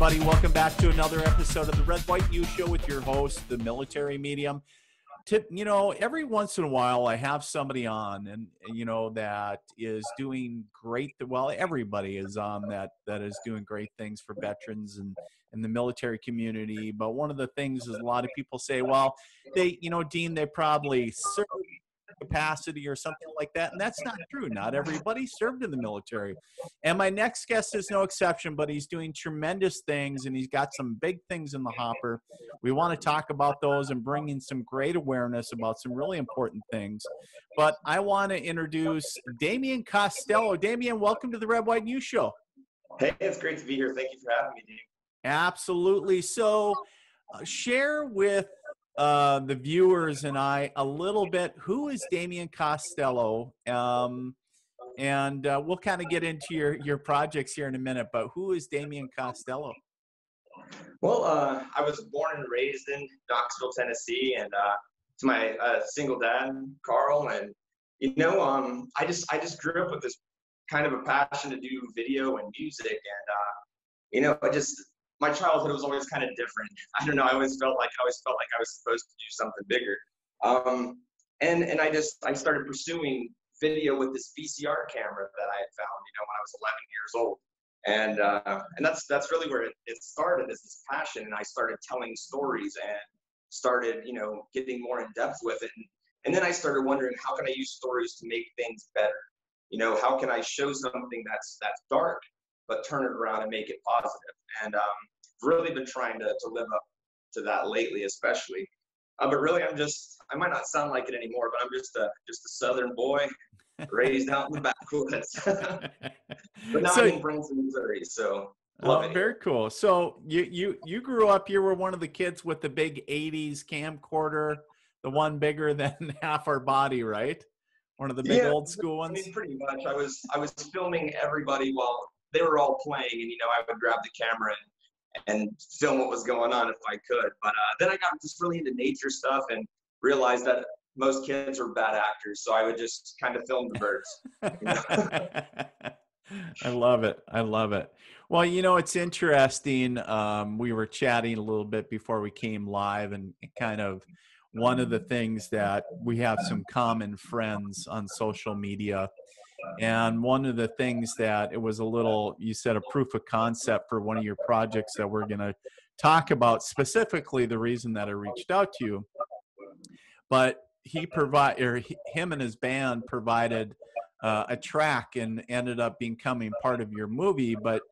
everybody. Welcome back to another episode of the Red, White, You Show with your host, the military medium. Every once in a while I have somebody on and that is doing great. Well, everybody is on that is doing great things for veterans and the military community. But one of the things is a lot of people say, well, they, Dean, they probably served capacity or something like that. And that's not true. Not everybody served in the military. And my next guest is no exception, but he's doing tremendous things and he's got some big things in the hopper. We want to talk about those and bring in some great awareness about some really important things. But I want to introduce Damian Costello. Damian, welcome to the Red, White, News Show. Hey, it's great to be here. Thank you for having me, Dean. Absolutely. So share with the viewers and I a little bit, who is Damian Costello? And we'll kind of get into your projects here in a minute, but who is Damian Costello? Well, I was born and raised in Knoxville, Tennessee, and to my single dad, Carl, and I just grew up with this kind of a passion to do video and music, and my childhood was always kind of different. I don't know. I always felt like I was supposed to do something bigger. And I started pursuing video with this VCR camera that I had found, when I was 11 years old. And that's really where it started, as this passion. And I started telling stories and started, getting more in depth with it. And then I started wondering, how can I use stories to make things better? How can I show something that's dark, but turn it around and make it positive? And really been trying to live up to that lately, especially. But really, I might not sound like it anymore, but I'm just a Southern boy raised out in the backwoods. But now I'm in Branson, Missouri, so love it. Very cool. So you grew up, you were one of the kids with the big 80s camcorder, the one bigger than half our body, right? One of the big old school ones? I mean, pretty much. I was filming everybody while they were all playing, and I would grab the camera and film what was going on if I could. But then I got just really into nature stuff and realized that most kids are bad actors, so I would just kind of film the birds. I love it. I love it. Well, it's interesting. We were chatting a little bit before we came live, and kind of one of the things that we have some common friends on social media. And one of the things that it was you said a proof of concept for one of your projects that we're going to talk about, specifically the reason that I reached out to you. But him and his band provided a track and ended up becoming part of your movie. But,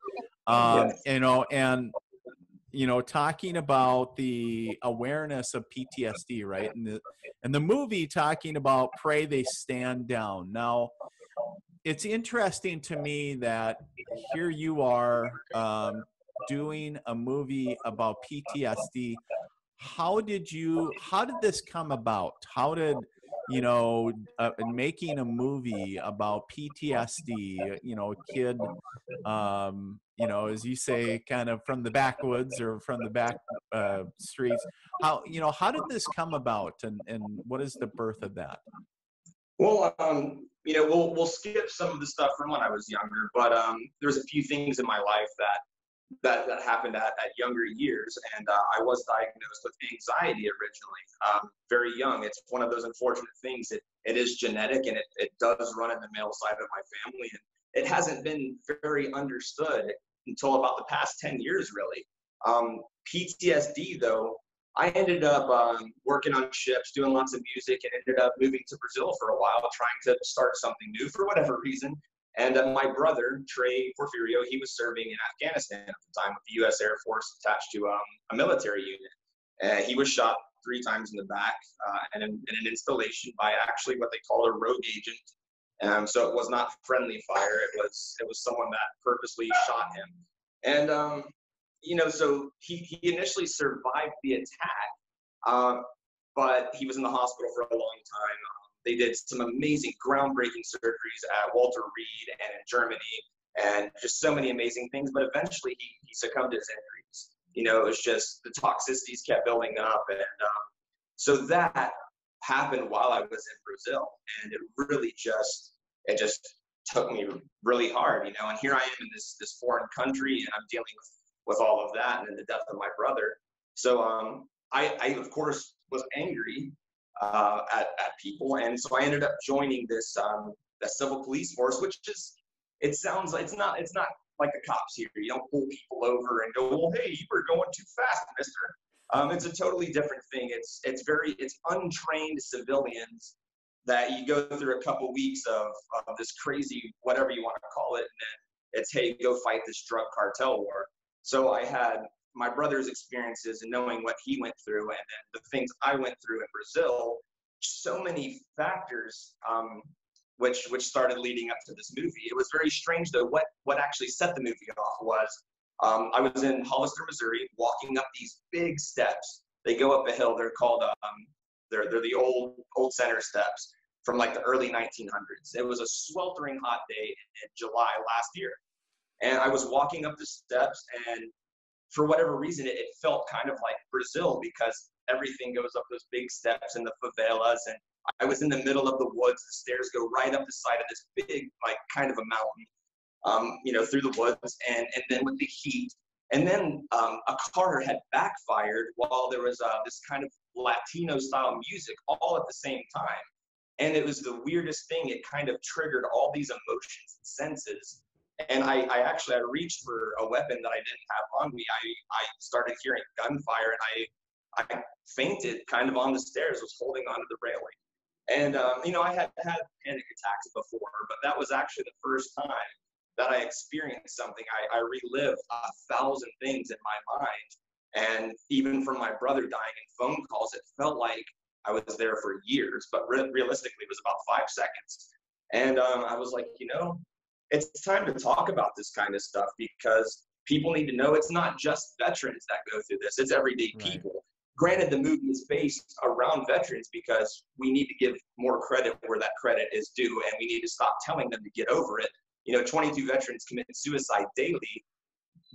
talking about the awareness of PTSD, right? And the movie talking about Pray They Stand Down. Now, it's interesting to me that here you are doing a movie about PTSD. How did this come about? How did, making a movie about PTSD, kid, as you say, kind of from the backwoods or from the back streets, how did this come about, and what is the birth of that? Well, we'll skip some of the stuff from when I was younger, but there's a few things in my life that happened at younger years, and I was diagnosed with anxiety originally, very young. It's one of those unfortunate things. It is genetic, and it does run in the male side of my family, and it hasn't been very understood until about the past 10 years, really. PTSD, though, I ended up working on ships, doing lots of music, and ended up moving to Brazil for a while, trying to start something new for whatever reason. And my brother, Trey Porfirio, he was serving in Afghanistan at the time with the U.S. Air Force attached to a military unit. He was shot 3 times in the back and in an installation by actually what they call a rogue agent. So it was not friendly fire. It was someone that purposely shot him. And so he initially survived the attack, but he was in the hospital for a long time. They did some amazing, groundbreaking surgeries at Walter Reed and in Germany, and just so many amazing things. But eventually, he succumbed to his injuries. It was just the toxicities kept building up, and so that happened while I was in Brazil, and it really just took me really hard. And here I am in this foreign country, and I'm dealing with with all of that and then the death of my brother. So I of course was angry at people, and so I ended up joining this the civil police force, which is, it sounds like it's not like the cops here. You don't pull people over and go, well, hey, you were going too fast, mister. It's a totally different thing. It's untrained civilians that you go through a couple weeks of this crazy, whatever you want to call it, and then it's, hey, go fight this drug cartel war. So I had my brother's experiences and knowing what he went through, and then the things I went through in Brazil, so many factors, which started leading up to this movie. It was very strange, though. What actually set the movie off was I was in Hollister, Missouri, walking up these big steps. They go up a hill. They're called they're the old center steps from like the early 1900s. It was a sweltering hot day in July last year, and I was walking up the steps, and for whatever reason, it felt kind of like Brazil, because everything goes up those big steps in the favelas, and I was in the middle of the woods. The stairs go right up the side of this big, like, kind of a mountain, through the woods, and then with the heat. And then a car had backfired while there was this kind of Latino-style music all at the same time. And it was the weirdest thing. It kind of triggered all these emotions and senses. And I reached for a weapon that I didn't have on me. I started hearing gunfire, and I fainted kind of on the stairs, was holding onto the railing. And, I had had panic attacks before, but that was actually the first time that I experienced something. I relived 1,000 things in my mind. And even from my brother dying in phone calls, it felt like I was there for years, but realistically, it was about 5 seconds. And I was like, it's time to talk about this kind of stuff, because people need to know it's not just veterans that go through this. It's everyday people. Granted, the movie is based around veterans because we need to give more credit where that credit is due, and we need to stop telling them to get over it. 22 veterans commit suicide daily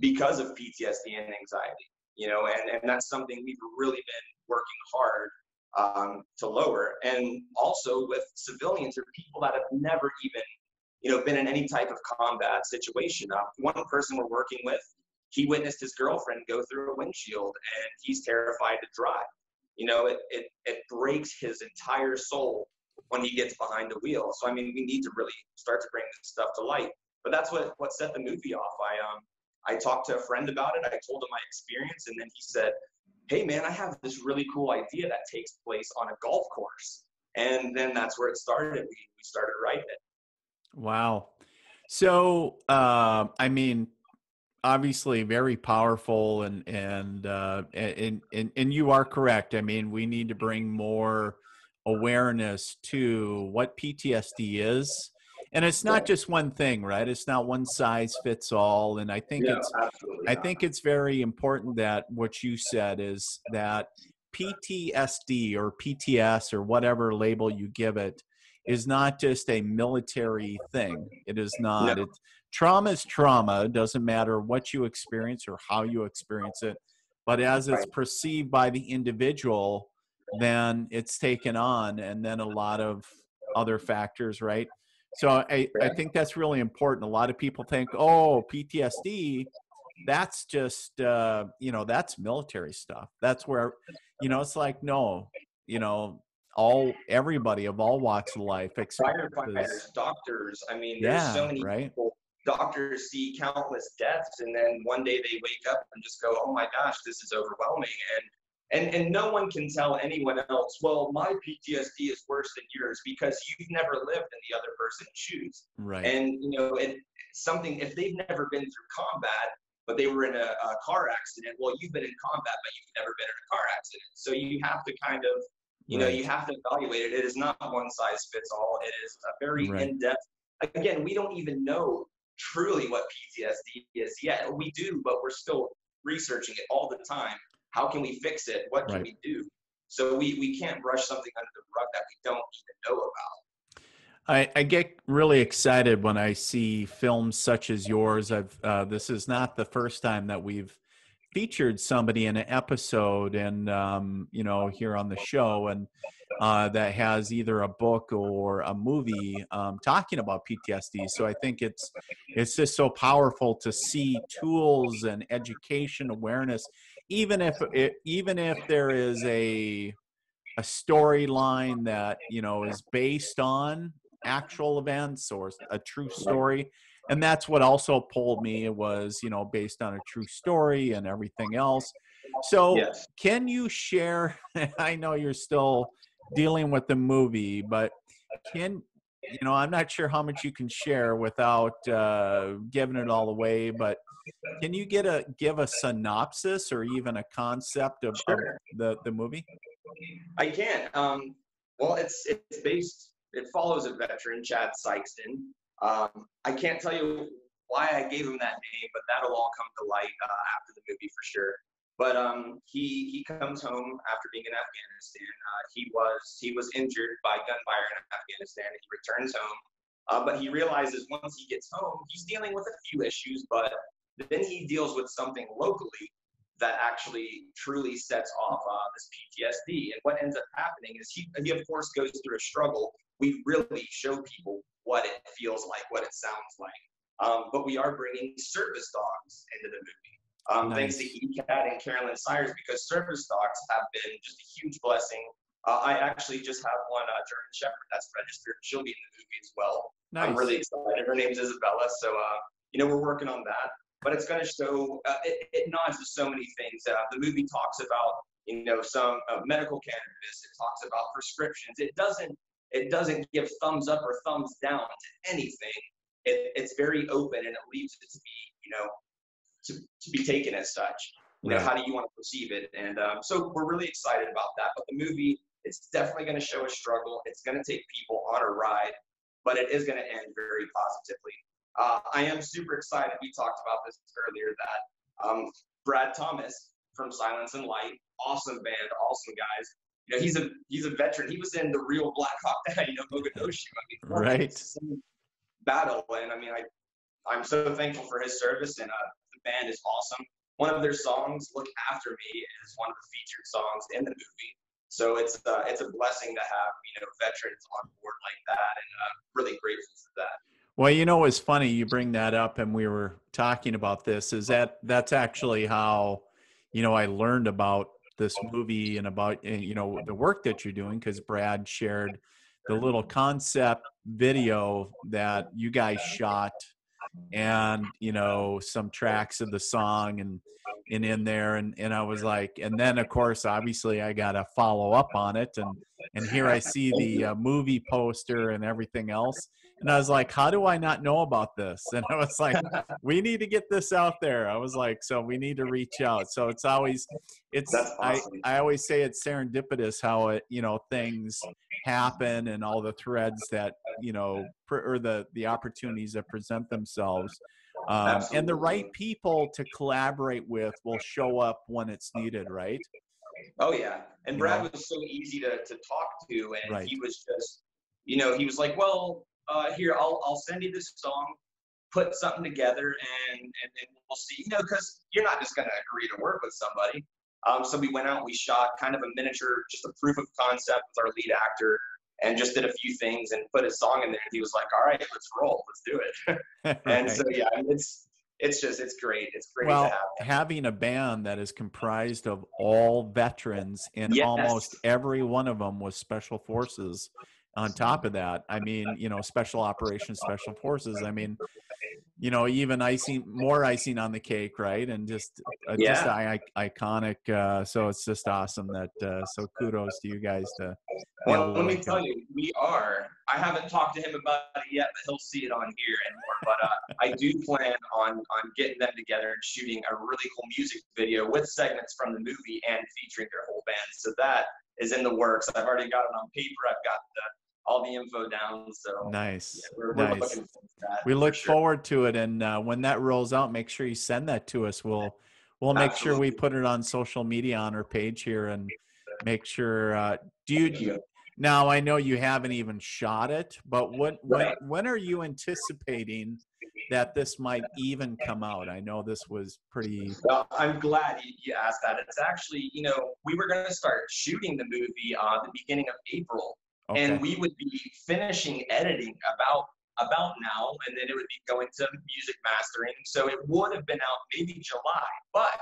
because of PTSD and anxiety, and that's something we've really been working hard to lower. And also with civilians or people that have never even, been in any type of combat situation. One person we're working with, he witnessed his girlfriend go through a windshield, and he's terrified to drive. It breaks his entire soul when he gets behind the wheel. So, we need to really start to bring this stuff to light. But that's what set the movie off. I talked to a friend about it. I told him my experience, and then he said, hey, man, I have this really cool idea that takes place on a golf course. And then that's where it started. We started writing it. Wow. So, obviously very powerful, and you are correct. We need to bring more awareness to what PTSD is, and it's not just one thing, right? It's not one size fits all. And I think it's very important that what you said is that PTSD or PTS or whatever label you give it is not just a military thing. It is not. No. Trauma is trauma. It doesn't matter what you experience or how you experience it. But as it's perceived by the individual, then it's taken on, and then a lot of other factors, right? So I think that's really important. A lot of people think, oh, PTSD, that's just, that's military stuff. That's where, it's like, no, everybody of all walks of life. Firefighters, doctors. There's so many people. Doctors see countless deaths, and then one day they wake up and just go, oh my gosh, this is overwhelming. And no one can tell anyone else, well, my PTSD is worse than yours, because you've never lived in the other person's shoes. Right. And, something, if they've never been through combat, but they were in a car accident, well, you've been in combat, but you've never been in a car accident. So you have to kind of, you have to evaluate it. It is not one size fits all. It is a very in-depth. Again, we don't even know truly what PTSD is yet. We do, but we're still researching it all the time. How can we fix it? What can we do? So we can't brush something under the rug that we don't even know about. I get really excited when I see films such as yours. This is not the first time that we've featured somebody in an episode, and here on the show, and that has either a book or a movie talking about PTSD. So I think it's just so powerful to see tools and education awareness, even if there is a storyline that is based on actual events or a true story. And that's what also pulled me. It was based on a true story and everything else. So Yes. can you share, I know you're still dealing with the movie, but can I'm not sure how much you can share without giving it all away, but can you give a synopsis or even a concept of Sure. the movie? I can. Well, it follows a veteran, Chad Sykeston. I can't tell you why I gave him that name, but that'll all come to light after the movie for sure. But he comes home after being in Afghanistan. He was injured by gunfire in Afghanistan. He returns home, but he realizes once he gets home, he's dealing with a few issues, but then he deals with something locally that actually truly sets off this PTSD. And what ends up happening is he of course goes through a struggle. We really show people what it feels like, what it sounds like. But we are bringing service dogs into the movie. Thanks to ECAT and Carolyn Sires, because service dogs have been just a huge blessing. I actually just have one German Shepherd that's registered. She'll be in the movie as well. Nice. I'm really excited. Her name's Isabella. So, we're working on that. But it's going to show, it nods to so many things. The movie talks about, some medical cannabis. It talks about prescriptions. It doesn't give thumbs up or thumbs down to anything. It's very open, and it leaves it to be, to be taken as such. Right. How do you want to perceive it? And so we're really excited about that. But the movie, it's definitely going to show a struggle. It's going to take people on a ride, but it is going to end very positively. I am super excited. We talked about this earlier that Brad Thomas from Silence and Light, awesome band, awesome guys. He's a veteran. He was in the real Black Hawk Down, Mogadishu. Right. Battle, and I'm so thankful for his service, and the band is awesome. One of their songs, "Look After Me," is one of the featured songs in the movie. So it's a blessing to have veterans on board like that, and really grateful for that. Well, it's funny you bring that up, and we were talking about this. That's actually how I learned about this movie and about the work that you're doing, because Brad shared the little concept video that you guys shot, and some tracks of the song and in there, and I was like, and then of course obviously I got to follow up on it, and here I see the movie poster and everything else, and I was like, how do I not know about this? And I was like, we need to get this out there. I was like, so we need to reach out. So it's That's awesome. I always say it's serendipitous how it things happen, and all the threads that or the opportunities that present themselves, and the right people to collaborate with will show up when it's needed, right? Oh yeah, and Brad was so easy to talk to, and right. He was just he was like, well, here, I'll send you this song, put something together, and we'll see, because you're not just going to agree to work with somebody. So we went out and we shot kind of a miniature, just a proof of concept with our lead actor, and just did a few things and put his song in there. And he was like, all right, let's roll. Let's do it. And right. So, yeah, it's great. It's great well, to have having a band that is comprised of all veterans, and Yes. almost every one of them was special forces on top of that. I mean, special operations, special forces. I mean, even more icing on the cake, right? And just iconic. So it's just awesome that. So kudos to you guys to. Well, let me tell you, I haven't talked to him about it yet, but he'll see it on here and more. But I do plan on getting them together and shooting a really cool music video with segments from the movie and featuring their whole band. So that is in the works. I've already got it on paper. I've got all the info down. So nice. Yeah, we're nice. looking forward to that. We look forward to it, and when that rolls out, make sure you send that to us. We'll make sure we put it on social media on our page here, and make sure. Now I know you haven't even shot it, but when are you anticipating that this might even come out? I know this was pretty. Well, I'm glad you asked that. It's actually, we were going to start shooting the movie the beginning of April, Okay. and we would be finishing editing about now, and then it would be going to music mastering. So it would have been out maybe July, but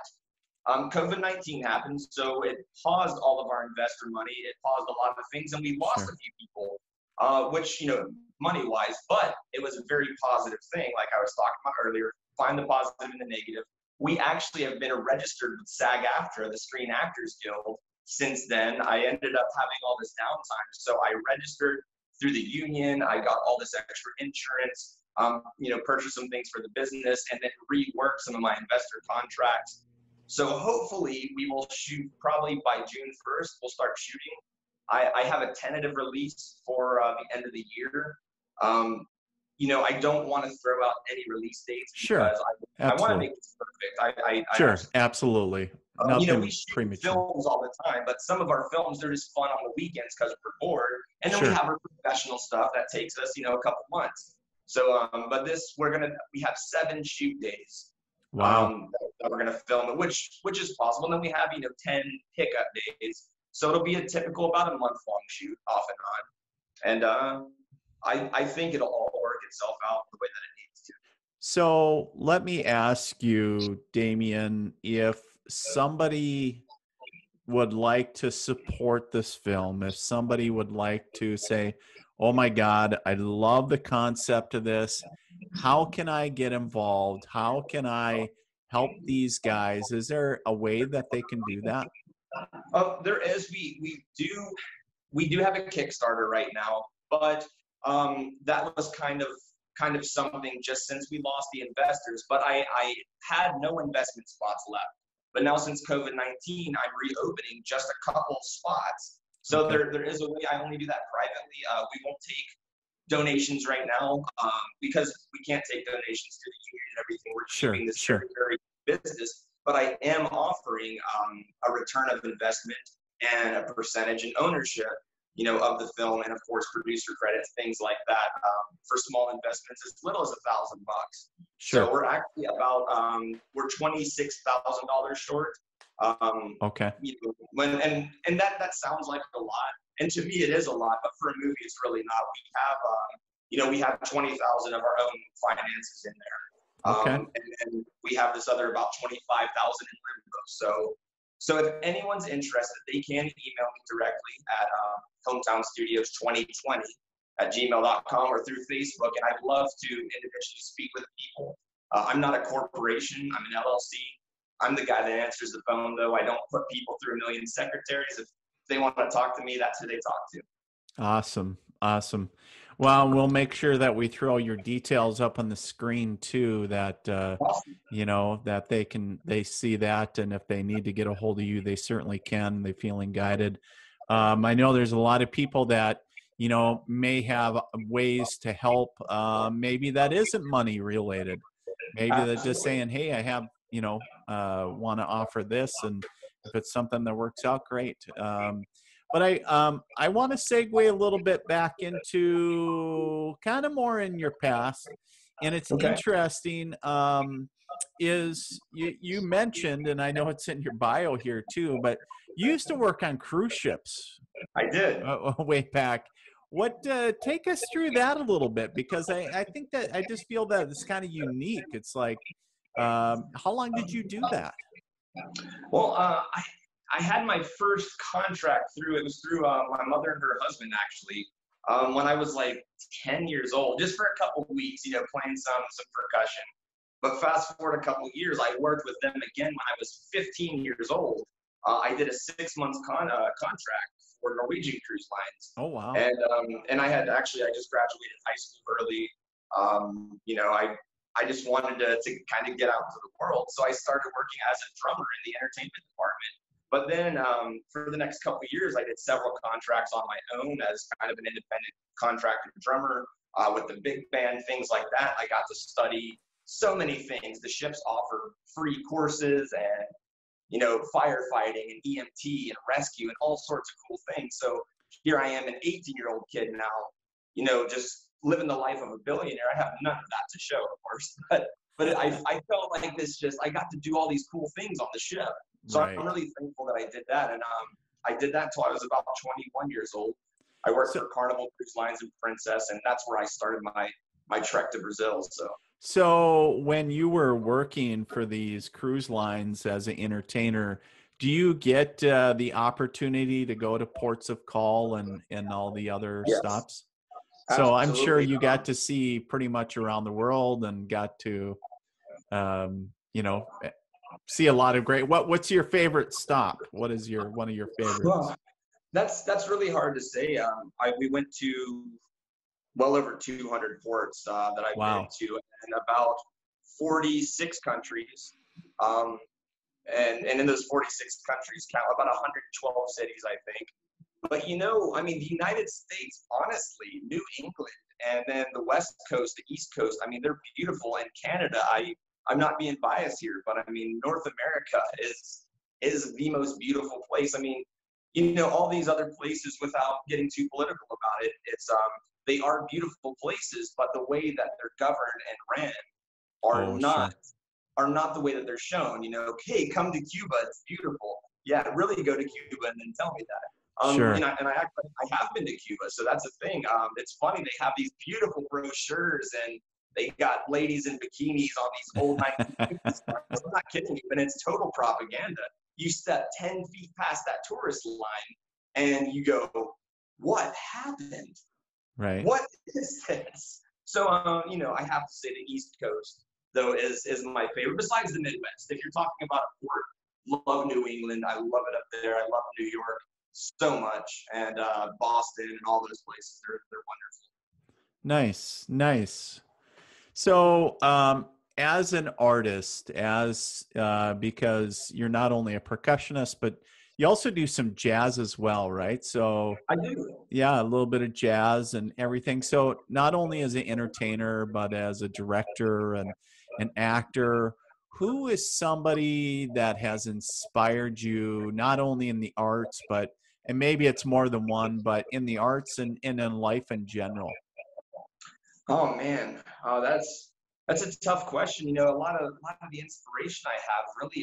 COVID-19 happened, so it paused all of our investor money. It paused a lot of things, and we lost a few people, which, money-wise, but it was a very positive thing, like I was talking about earlier. Find the positive and the negative. We actually have been registered with SAG-AFTRA, the Screen Actors Guild, since then. I ended up having all this downtime, so I registered through the union. I got all this extra insurance, purchased some things for the business, and then reworked some of my investor contracts. So hopefully we will shoot probably by June 1st. We'll start shooting. I have a tentative release for the end of the year. I don't want to throw out any release dates because I want to make this perfect. Absolutely. We shoot films all the time, but some of our films, they're just fun on the weekends because we're bored. And then we have our professional stuff that takes us, a couple months. So, but we have 7 shoot days. Wow. That we're going to film it, which is possible. And then we have, 10 pickup days. So it'll be a typical about a month-long shoot off and on. And I think it'll all work itself out the way that it needs to. So let me ask you, Damian, if somebody would like to support this film, if somebody would like to say, oh my God, I love the concept of this, how can I get involved? How can I help these guys? Is there a way that they can do that? There is. We do have a Kickstarter right now, but that was kind of something just since we lost the investors. But I had no investment spots left. But now since COVID-19, I'm reopening just a couple spots. So there is a way. I only do that privately. We won't take donations right now because we can't take donations to the union and everything. We're keeping this very business. But I am offering a return of investment and a percentage in ownership, of the film, and of course producer credits, things like that, for small investments as little as $1,000. So we're actually about we're $26,000 short. And that sounds like a lot, and to me it is a lot, but for a movie it's really not. We have 20,000 of our own finances in there. And we have this other about 25,000 in limbo. So if anyone's interested, they can email me directly at hometownstudios2020@gmail.com or through Facebook, and I'd love to individually speak with people. I'm not a corporation. I'm an LLC. I'm the guy that answers the phone, though. I don't put people through a million secretaries. If they want to talk to me, that's who they talk to. Awesome. Well, we'll make sure that we throw your details up on the screen too, that, that they see that. And if they need to get a hold of you, they certainly can. They're feeling guided. I know there's a lot of people that, may have ways to help. Maybe that isn't money related. Maybe they're just saying, hey, I have, want to offer this. And if it's something that works out, great. But I want to segue a little bit back into kind of more in your past, and it's interesting. Is you mentioned, and I know it's in your bio here too, but you used to work on cruise ships. I did way back. What take us through that a little bit, because I think that I just feel that it's kind of unique. It's like, how long did you do that? Well, I had my first contract through my mother and her husband, actually, when I was like 10 years old, just for a couple of weeks, playing some percussion. But fast forward a couple of years, I worked with them again when I was 15 years old. I did a 6-month contract for Norwegian Cruise Lines. Oh, wow. And I just graduated high school early. I just wanted to kind of get out into the world. So I started working as a drummer in the entertainment department. But then for the next couple of years, I did several contracts on my own as kind of an independent contractor drummer with the big band, things like that. I got to study so many things. The ships offer free courses and, firefighting and EMT and rescue and all sorts of cool things. So here I am, an 18-year-old kid now, just living the life of a billionaire. I have none of that to show, of course, but I felt like I got to do all these cool things on the ship. So Right. I'm really thankful that I did that. And I did that until I was about 21 years old. I worked for Carnival Cruise Lines and Princess, and that's where I started my trek to Brazil. So when you were working for these cruise lines as an entertainer, do you get the opportunity to go to ports of call and all the other Yes, stops? So I'm sure absolutely. you got to see pretty much around the world and got to, you know, see a lot of great. What's your favorite stop? What is one of your favorites? Well, that's really hard to say. We went to well over 200 ports that I've been to, and about 46 countries. And in those 46 countries, count about 112 cities, I think. But I mean, the United States, honestly, New England, and then the West Coast, the East Coast, I mean, they're beautiful. And Canada, I'm not being biased here, but I mean, North America is the most beautiful place. I mean, all these other places, without getting too political about it, they are beautiful places, but the way that they're governed and ran are not the way that they're shown. Hey, come to Cuba, it's beautiful. Yeah, really go to Cuba and then tell me that. Sure. And I have been to Cuba, so that's the thing. It's funny, they have these beautiful brochures and they got ladies in bikinis on these old 1950s. I'm not kidding you, and it's total propaganda. You step 10 feet past that tourist line and you go, what happened? Right. What is this? So, I have to say the East Coast, though, is my favorite, besides the Midwest. If you're talking about a port, love New England. I love it up there. I love New York so much, and Boston and all those places. They're wonderful. Nice. So, as an artist, because you're not only a percussionist, but you also do some jazz as well, right? So I do. Yeah, a little bit of jazz and everything. So not only as an entertainer, but as a director and an actor, who is somebody that has inspired you, not only in the arts, and maybe it's more than one, but in the arts and in life in general? Oh man, that's a tough question. A lot of the inspiration I have, really,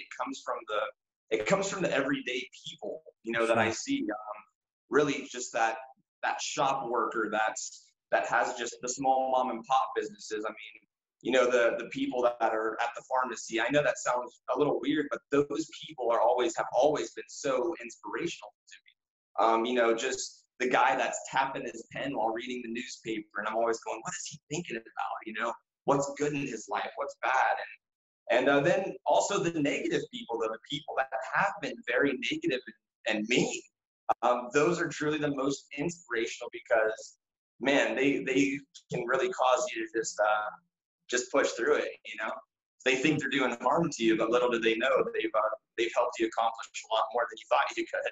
it comes from the everyday people, that I see. Really, just that shop worker that has just the small mom and pop businesses. I mean, the people that are at the pharmacy. I know that sounds a little weird, but those people have always been so inspirational to me. Just the guy that's tapping his pen while reading the newspaper, and I'm always going, what is he thinking about? What's good in his life, what's bad, and then also the negative people, the people that have been very negative and mean. Those are truly the most inspirational because, man, they can really cause you to just push through it. They think they're doing harm to you, but little do they know they've helped you accomplish a lot more than you thought you could.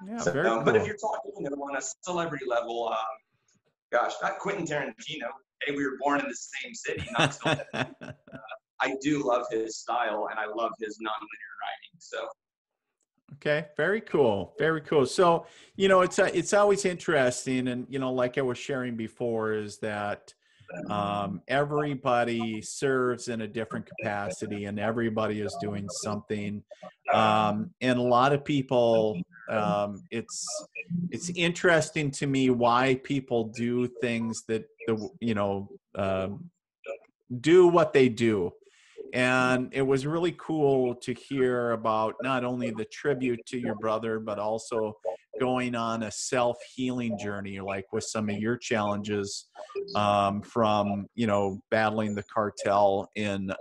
Yeah, very cool. But if you're talking, on a celebrity level, gosh, not Quentin Tarantino. Hey, we were born in the same city. I do love his style, and I love his nonlinear writing. So. Okay, very cool. So, it's always interesting, and like I was sharing before, is that everybody serves in a different capacity, and everybody is doing something. And a lot of people, it's interesting to me why people do things that do what they do. And it was really cool to hear about not only the tribute to your brother, but also going on a self-healing journey, like with some of your challenges from, battling the cartel in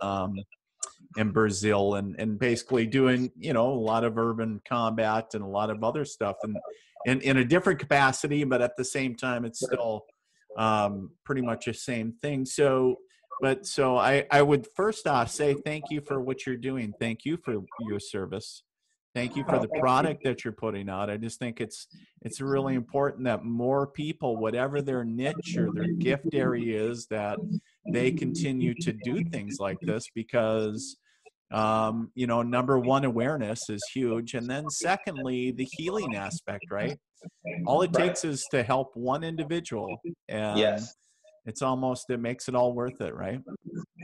Brazil and basically doing, a lot of urban combat and a lot of other stuff and in a different capacity, but at the same time, it's still pretty much the same thing. So I would first off say thank you for what you're doing. Thank you for your service. Thank you for the product that you're putting out. I just think it's really important that more people, whatever their niche or their gift area is, that they continue to do things like this, because You know, number one, awareness is huge. And then secondly, the healing aspect, right? All it takes is to help one individual, and Yes. it makes it all worth it, right?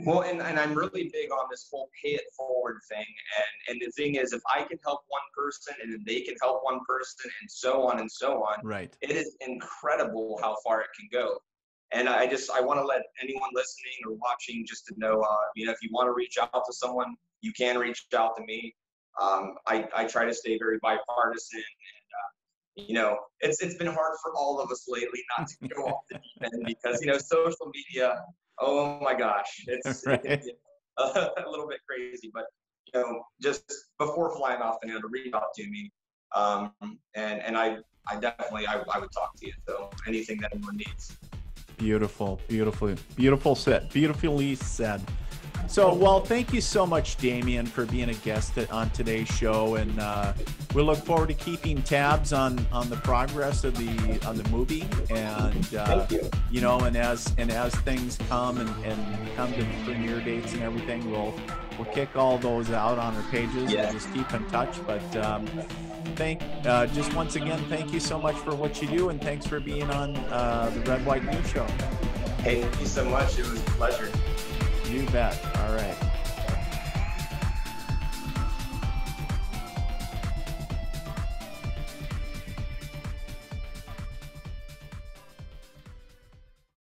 Well, and I'm really big on this whole pay it forward thing. And the thing is, if I can help one person and then they can help one person and so on and so on, Right. it is incredible how far it can go. And I want to let anyone listening or watching just to know, you know, if you want to reach out to someone, you can reach out to me. I try to stay very bipartisan, and you know, it's been hard for all of us lately not to go off the deep end because, you know, social media, oh my gosh, it's Right. it can get a little bit crazy. But you know, just before flying off the handle, reach out to me, and I definitely I would talk to you. So anything that anyone needs. Beautiful, beautifully said. So, well, thank you so much, Damian, for being a guest on today's show, and we look forward to keeping tabs on the progress of the movie, and Thank you. you know, and as things come and come to premiere dates and everything, we'll kick all those out on our pages and just keep in touch. But just once again, thank you so much for what you do, and thanks for being on the Red White News Show. Hey, thank you so much. It was a pleasure. You bet. All right.